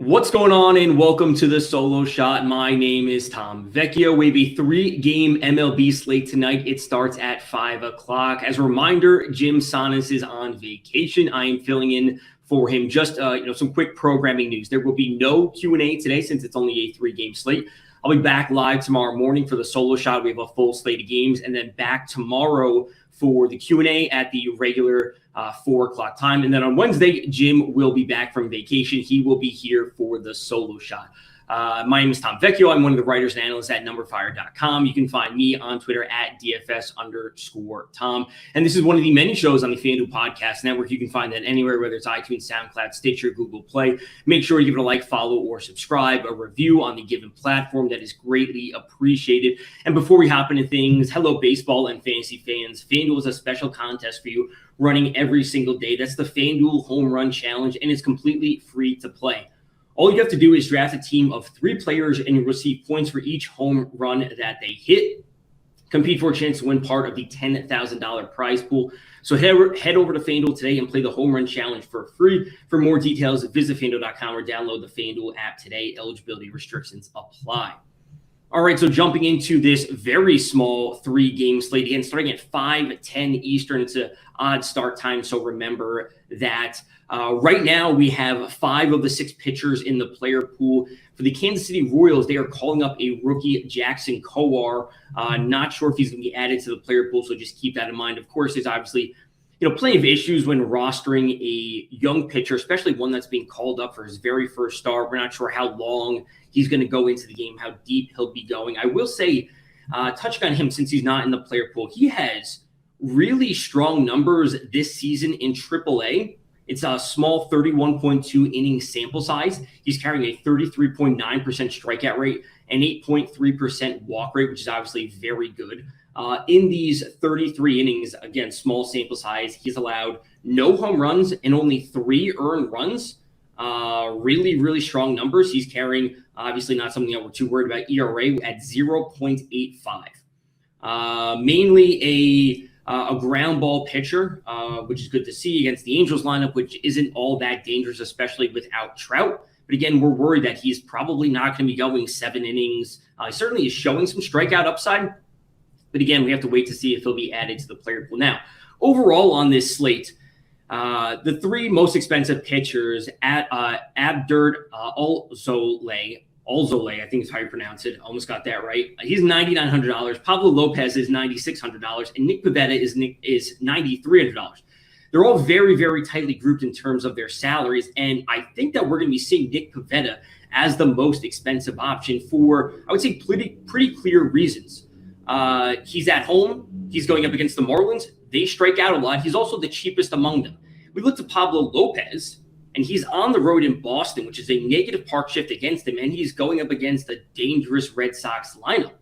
What's going on, and welcome to the Solo Shot. My name is Tom Vecchio. We have a 3-game MLB slate tonight. It starts at 5 o'clock. As a reminder, Jim Sonis is on vacation. I am filling in for him. Just some quick programming news. There will be no Q&A today since it's only a 3-game slate. I'll be back live tomorrow morning for the Solo Shot. We have a full slate of games, and then back tomorrow for the Q&A at the regular 4 o'clock time. And then on Wednesday, Jim will be back from vacation. He will be here for the Solo Shot. My name is Tom Vecchio. I'm one of the writers and analysts at numberFire.com. You can find me on Twitter at DFS_Tom. And this is one of the many shows on the FanDuel Podcast Network. You can find that anywhere, whether it's iTunes, SoundCloud, Stitcher, Google Play. Make sure you give it a like, follow, or subscribe, a review on the given platform. That is greatly appreciated. And before we hop into things, hello, baseball and fantasy fans. FanDuel is a special contest for you running every single day. That's the FanDuel Home Run Challenge, and it's completely free to play. All you have to do is draft a team of 3 players, and you'll receive points for each home run that they hit. Compete for a chance to win part of the $10,000 prize pool. So head over to FanDuel today and play the Home Run Challenge for free. For more details, visit FanDuel.com or download the FanDuel app today. Eligibility restrictions apply. All right, so jumping into this very small 3-game slate, again, starting at 5:10 Eastern. It's an odd start time, so remember that. Right now, we have 5 of the 6 pitchers in the player pool. For the Kansas City Royals, they are calling up a rookie, Jackson Kowar. Not sure if he's going to be added to the player pool, so just keep that in mind. Of course, there's obviously plenty of issues when rostering a young pitcher, especially one that's being called up for his very first start. We're not sure how long he's going to go into the game, how deep he'll be going. I will say, touching on him since he's not in the player pool, he has really strong numbers this season in AAA. It's a small 31.2 inning sample size. He's carrying a 33.9% strikeout rate and 8.3% walk rate, which is obviously very good. In these 33 innings, again, small sample size, he's allowed no home runs and only 3 earned runs. Really, really strong numbers. He's carrying, obviously not something that we're too worried about, ERA at 0.85. Mainly a ground ball pitcher, which is good to see against the Angels lineup, which isn't all that dangerous, especially without Trout. But again, we're worried that he's probably not going to be going 7 innings. He certainly is showing some strikeout upside. But again, we have to wait to see if he'll be added to the player pool. Now, overall on this slate, the 3 most expensive pitchers at Abdirt Alzolay, I think is how you pronounce it. Almost got that right. He's $9,900. Pablo Lopez is $9,600, and Nick Pivetta is $9,300. They're all very, very tightly grouped in terms of their salaries, and I think that we're going to be seeing Nick Pivetta as the most expensive option for, I would say, pretty clear reasons. He's at home. He's going up against the Marlins. They strike out a lot. He's also the cheapest among them. We looked at Pablo Lopez, and he's on the road in Boston, which is a negative park shift against him, and he's going up against a dangerous Red Sox lineup.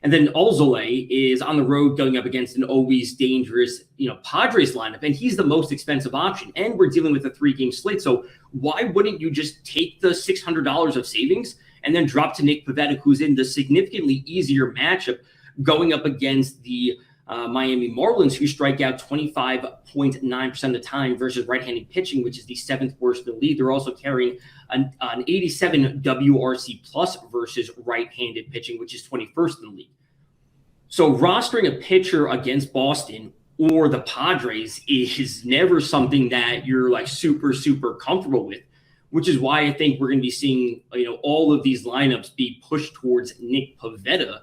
And then Alzolay is on the road going up against an always dangerous, Padres lineup, and he's the most expensive option. And we're dealing with a 3-game slate, so why wouldn't you just take the $600 of savings and then drop to Nick Pivetta, who's in the significantly easier matchup going up against the Miami Marlins, who strike out 25.9% of the time versus right-handed pitching, which is the 7th worst in the league. They're also carrying an 87 WRC plus versus right-handed pitching, which is 21st in the league. So rostering a pitcher against Boston or the Padres is never something that you're like super, super comfortable with, which is why I think we're going to be seeing, all of these lineups be pushed towards Nick Pivetta,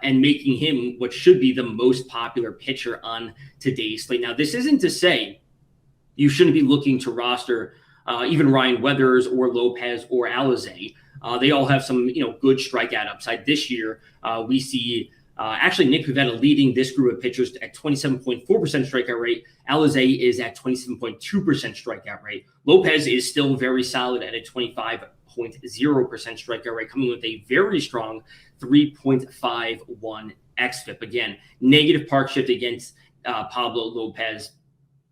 and making him what should be the most popular pitcher on today's slate. Now, this isn't to say you shouldn't be looking to roster even Ryan Weathers or Lopez or Alizé. They all have some, good strikeout upside. This year, we see actually Nick Pivetta leading this group of pitchers at 27.4% strikeout rate. Alizé is at 27.2% strikeout rate. Lopez is still very solid at a 25.0% strikeout rate, coming with a very strong 3.51 xFIP. Again, negative park shift against Pablo Lopez.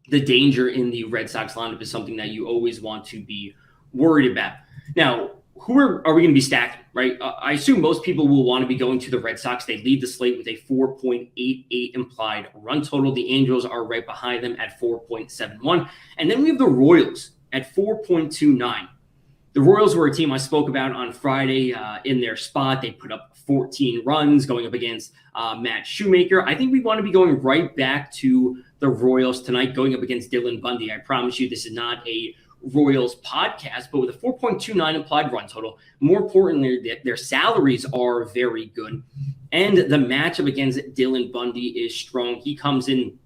The danger in the Red Sox lineup is something that you always want to be worried about. Now, who are we going to be stacking, right? I assume most people will want to be going to the Red Sox. They lead the slate with a 4.88 implied run total. The Angels are right behind them at 4.71. And then we have the Royals at 4.29. The Royals were a team I spoke about on Friday in their spot. They put up 14 runs going up against Matt Shoemaker. I think we want to be going right back to the Royals tonight, going up against Dylan Bundy. I promise you this is not a Royals podcast, but with a 4.29 implied run total, more importantly, their salaries are very good. And the matchup against Dylan Bundy is strong. He comes in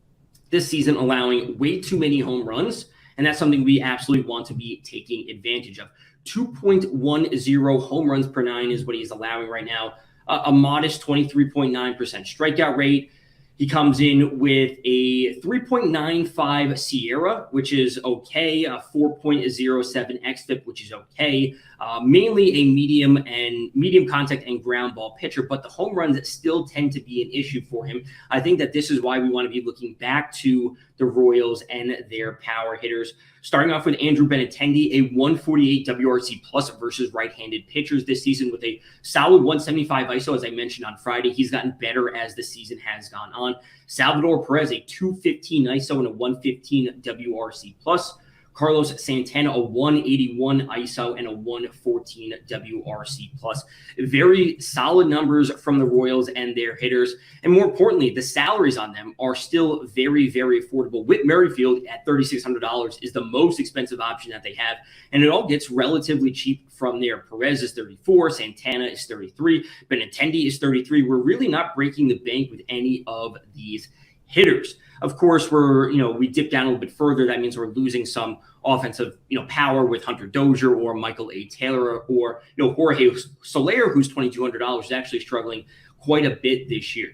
this season allowing way too many home runs, and that's something we absolutely want to be taking advantage of. 2.10 home runs per nine is what he's allowing right now. A modest 23.9% strikeout rate. He comes in with a 3.95 Sierra, which is okay, a 4.07 xFIP, which is okay. Mainly a medium contact and ground ball pitcher, but the home runs still tend to be an issue for him. I think that this is why we want to be looking back to the Royals and their power hitters. Starting off with Andrew Benetendi, a 148 WRC plus versus right-handed pitchers this season with a solid 175 ISO, as I mentioned on Friday. He's gotten better as the season has gone on. Salvador Perez, a 215 ISO and a 115 WRC plus. Carlos Santana, a 181 ISO and a 114 WRC plus. Very solid numbers from the Royals and their hitters. And more importantly, the salaries on them are still very, very affordable. Whit Merrifield at $3,600 is the most expensive option that they have. And it all gets relatively cheap from there. Perez is 34, Santana is 33, Benetendi is 33. We're really not breaking the bank with any of these hitters. Of course, we dip down a little bit further. That means we're losing some offensive, power with Hunter Dozier or Michael A. Taylor or, Jorge Soler, who's $2,200, is actually struggling quite a bit this year.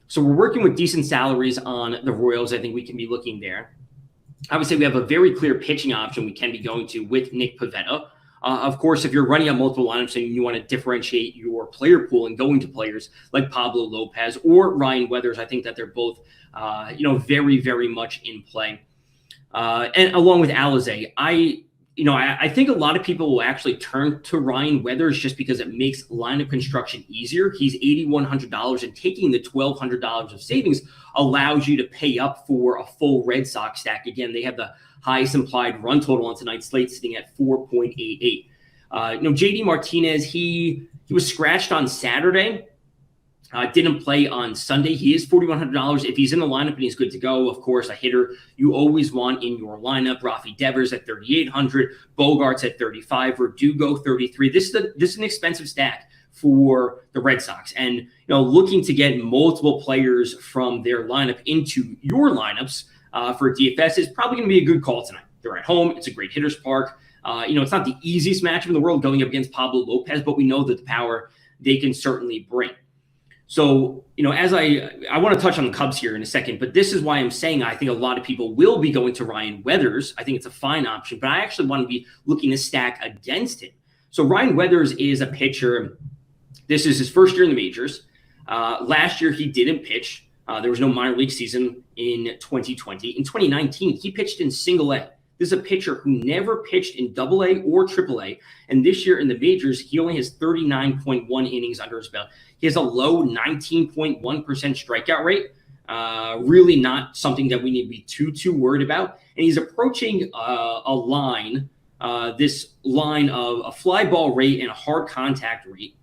So we're working with decent salaries on the Royals. I think we can be looking there. I would say we have a very clear pitching option we can be going to with Nick Pivetta. Of course, if you're running on multiple lineups and you want to differentiate your player pool and going to players like Pablo Lopez or Ryan Weathers, I think that they're both, very, very much in play. And along with Alizé, I think a lot of people will actually turn to Ryan Weathers just because it makes lineup construction easier. He's $8,100, and taking the $1,200 of savings allows you to pay up for a full Red Sox stack. Again, they have the highest implied run total on tonight's slate, sitting at 4.88. JD Martinez, he was scratched on Saturday. Didn't play on Sunday. He is $4,100. If he's in the lineup and he's good to go, of course, a hitter you always want in your lineup. Rafi Devers at $3,800, Bogarts at $35, Verdugo $33. This is an expensive stack for the Red Sox, and looking to get multiple players from their lineup into your lineups for DFS is probably going to be a good call tonight. They're at home. It's a great hitter's park. It's not the easiest matchup in the world going up against Pablo Lopez, but we know that the power they can certainly bring. So, as I want to touch on the Cubs here in a second, but this is why I'm saying I think a lot of people will be going to Ryan Weathers. I think it's a fine option, but I actually want to be looking to stack against him. So Ryan Weathers is a pitcher. This is his first year in the majors. Last year, he didn't pitch. There was no minor league season in 2020. In 2019, he pitched in single A. This is a pitcher who never pitched in AA or AAA. And this year in the majors, he only has 39.1 innings under his belt. He has a low 19.1% strikeout rate. Really not something that we need to be too worried about. And he's approaching this line of a fly ball rate and a hard contact rate,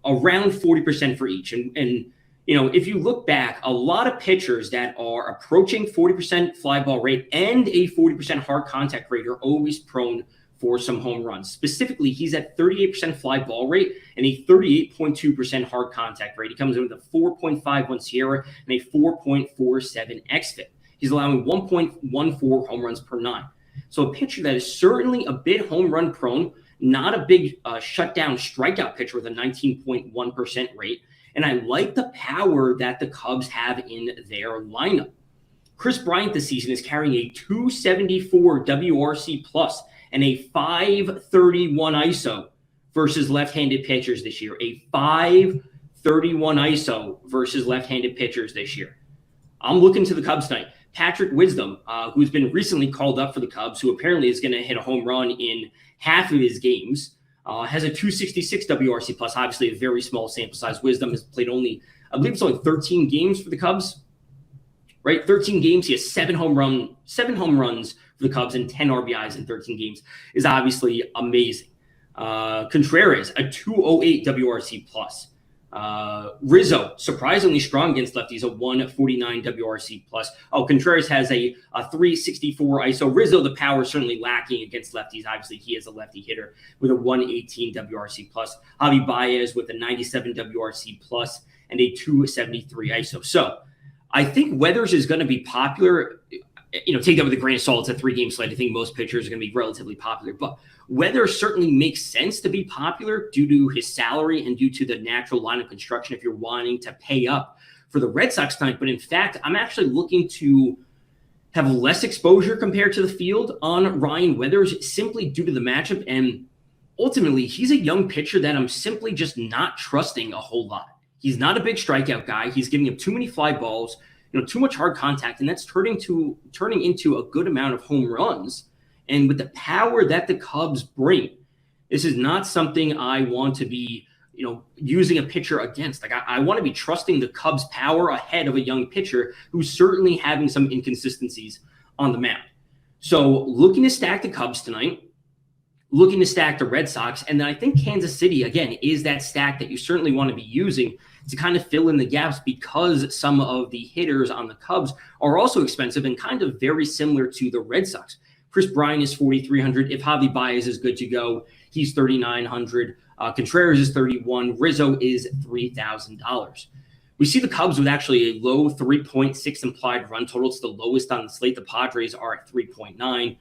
around 40% for each. And if you look back, a lot of pitchers that are approaching 40% fly ball rate and a 40% hard contact rate are always prone for some home runs. Specifically, he's at 38% fly ball rate and a 38.2% hard contact rate. He comes in with a 4.51 Sierra and a 4.47 xFIP. He's allowing 1.14 home runs per nine. So a pitcher that is certainly a bit home run prone, not a big shutdown strikeout pitcher with a 19.1% rate. And I like the power that the Cubs have in their lineup. Chris Bryant this season is carrying a 274 WRC plus and a 531 ISO versus left-handed pitchers this year. A 531 ISO versus left-handed pitchers this year. I'm looking to the Cubs tonight. Patrick Wisdom, who's been recently called up for the Cubs, who apparently is going to hit a home run in half of his games, has a 266 WRC plus, obviously a very small sample size. Wisdom has played only, I believe it's only 13 games for the Cubs. right? 13 games, he has 7 home runs for the Cubs and 10 RBIs in 13 games is obviously amazing. Contreras, a 208 WRC plus. Rizzo, surprisingly strong against lefties, a 149 WRC plus. Oh, Contreras has a 364 ISO. Rizzo, the power is certainly lacking against lefties. Obviously, he is a lefty hitter with a 118 WRC plus. Javi Baez with a 97 WRC plus and a 273 ISO. So I think Weathers is going to be popular. Take that with a grain of salt. It's a 3-game slate. I think most pitchers are going to be relatively popular, but Weathers certainly makes sense to be popular due to his salary and due to the natural lineup construction if you're wanting to pay up for the Red Sox tonight. But in fact, I'm actually looking to have less exposure compared to the field on Ryan Weathers simply due to the matchup. And ultimately, he's a young pitcher that I'm simply just not trusting a whole lot. He's not a big strikeout guy. He's giving up too many fly balls, too much hard contact, and that's turning into a good amount of home runs. And with the power that the Cubs bring, this is not something I want to be, using a pitcher against. Like I want to be trusting the Cubs' power ahead of a young pitcher who's certainly having some inconsistencies on the mound. So looking to stack the Cubs tonight, looking to stack the Red Sox, and then I think Kansas City, again, is that stack that you certainly want to be using to kind of fill in the gaps because some of the hitters on the Cubs are also expensive and kind of very similar to the Red Sox. Chris Bryant is $4,300. If Javi Baez is good to go, he's $3,900. Contreras is $31,000. Rizzo is $3,000. We see the Cubs with actually a low 3.6 implied run total. It's the lowest on the slate. The Padres are at 3.9.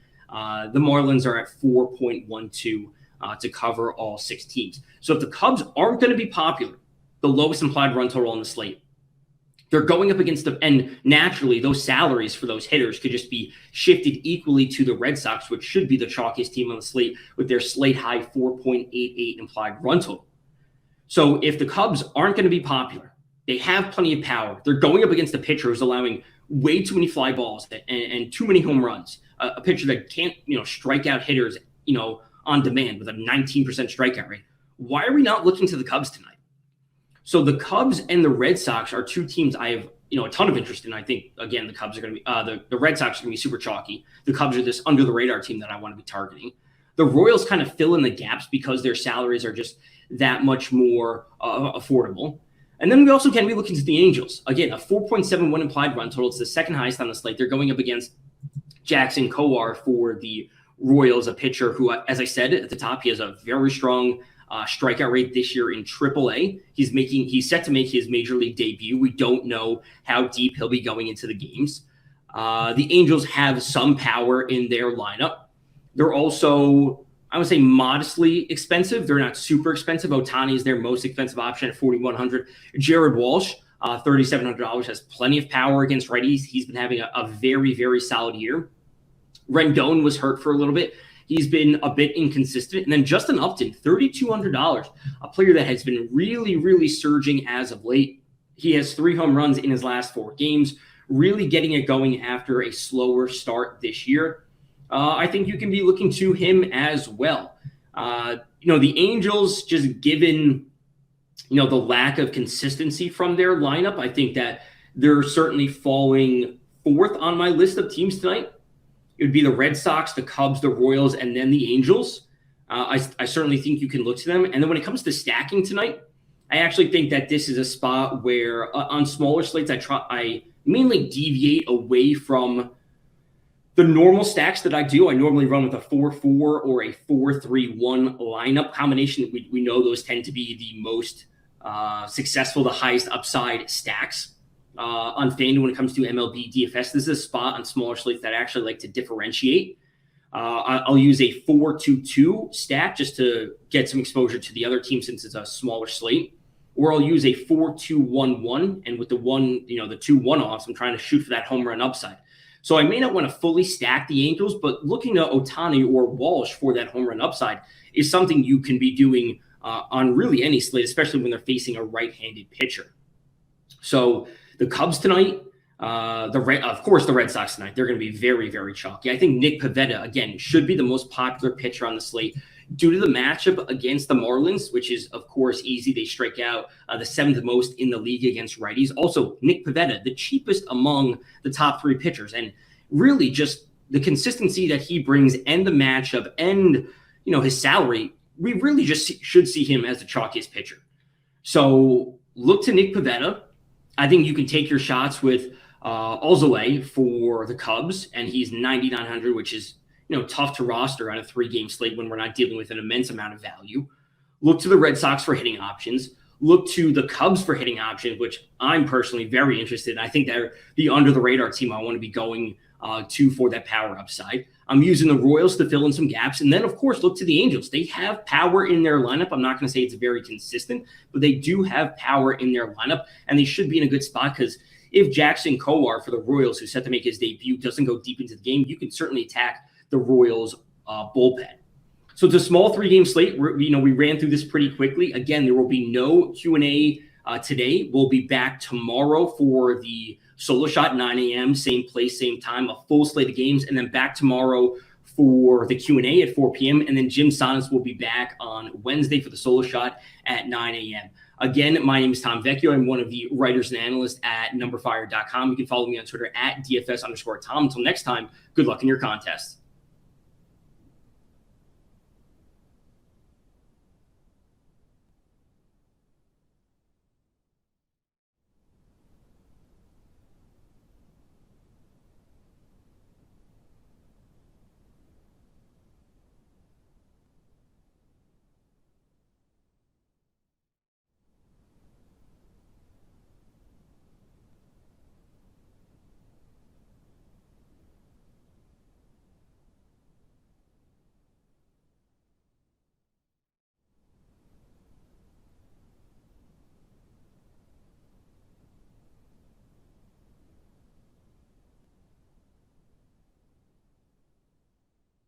The Marlins are at 4.12 to cover all 6 teams. So if the Cubs aren't going to be popular, the lowest implied run total on the slate, they're going up against and naturally those salaries for those hitters could just be shifted equally to the Red Sox, which should be the chalkiest team on the slate with their slate high 4.88 implied run total. So if the Cubs aren't going to be popular, they have plenty of power. They're going up against a pitcher who's allowing way too many fly balls and too many home runs. A pitcher that can't, strike out hitters, on demand with a 19% strikeout rate. Why are we not looking to the Cubs tonight? So the Cubs and the Red Sox are 2 teams I have, a ton of interest in. I think, again, the Cubs are going to be, the Red Sox are going to be super chalky. The Cubs are this under the radar team that I want to be targeting. The Royals kind of fill in the gaps because their salaries are just that much more affordable. And then we also can be looking to the Angels. Again, a 4.71 implied run total. It's the second highest on the slate. They're going up against Jackson Kowar for the Royals, a pitcher who, as I said at the top, he has a very strong strikeout rate this year in AAA. He's set to make his major league debut. We don't know how deep he'll be going into the games. The Angels have some power in their lineup. They're also, I would say, modestly expensive. They're not super expensive. Ohtani is their most expensive option at $4,100. Jared Walsh, $3,700, has plenty of power against righties. He's been having a very, very solid year. Rendon was hurt for a little bit. He's been a bit inconsistent. And then Justin Upton, $3,200, a player that has been really, really surging as of late. He has 3 home runs in his last 4 games, really getting it going after a slower start this year. I think you can be looking to him as well. The Angels, just given, the lack of consistency from their lineup, I think that they're certainly falling 4th on my list of teams tonight. It would be the Red Sox, the Cubs, the Royals, and then the Angels. I certainly think you can look to them. And then when it comes to stacking tonight, I actually think that this is a spot where on smaller slates, I mainly deviate away from the normal stacks that I do. I normally run with a 4-4 or a 4-3-1 lineup combination. We know those tend to be the most successful, the highest upside stacks. On FanDuel when it comes to MLB DFS, this is a spot on smaller slates that I actually like to differentiate. I'll use a 4-2-2 stack just to get some exposure to the other team since it's a smaller slate. Or I'll use a 4-2-1-1, and with the 2 one-offs, I'm trying to shoot for that home run upside. So I may not want to fully stack the Angels, but looking to Ohtani or Walsh for that home run upside is something you can be doing on really any slate, especially when they're facing a right-handed pitcher. So the Cubs tonight, of course, the Red Sox tonight, they're going to be very, very chalky. I think Nick Pivetta, again, should be the most popular pitcher on the slate. due to the matchup against the Marlins, which is, of course, easy. They strike out the 7th most in the league against righties. Also, Nick Pivetta, the cheapest among the top 3 pitchers. And really just the consistency that he brings and the matchup and, his salary, we really just should see him as the chalkiest pitcher. So look to Nick Pivetta. I think you can take your shots with Alzolay for the Cubs, and he's 9,900, which is tough to roster on a 3-game slate when we're not dealing with an immense amount of value. Look to the Red Sox for hitting options. Look to the Cubs for hitting options, which I'm personally very interested in. I think they're the under-the-radar team I want to be going to for that power upside. I'm using the Royals to fill in some gaps. And then, of course, look to the Angels. They have power in their lineup. I'm not going to say it's very consistent, but they do have power in their lineup, and they should be in a good spot because if Jackson Kowar for the Royals, who's set to make his debut, doesn't go deep into the game, you can certainly attack the Royals bullpen. So it's a small 3-game slate. We ran through this pretty quickly. Again, there will be no Q&A today. We'll be back tomorrow for the solo shot, 9 a.m., same place, same time, a full slate of games, and then back tomorrow for the Q&A at 4 p.m. And then Jim Sonis will be back on Wednesday for the solo shot at 9 a.m. Again, my name is Tom Vecchio. I'm one of the writers and analysts at numberFire.com. You can follow me on Twitter at DFS_Tom. Until next time, good luck in your contest.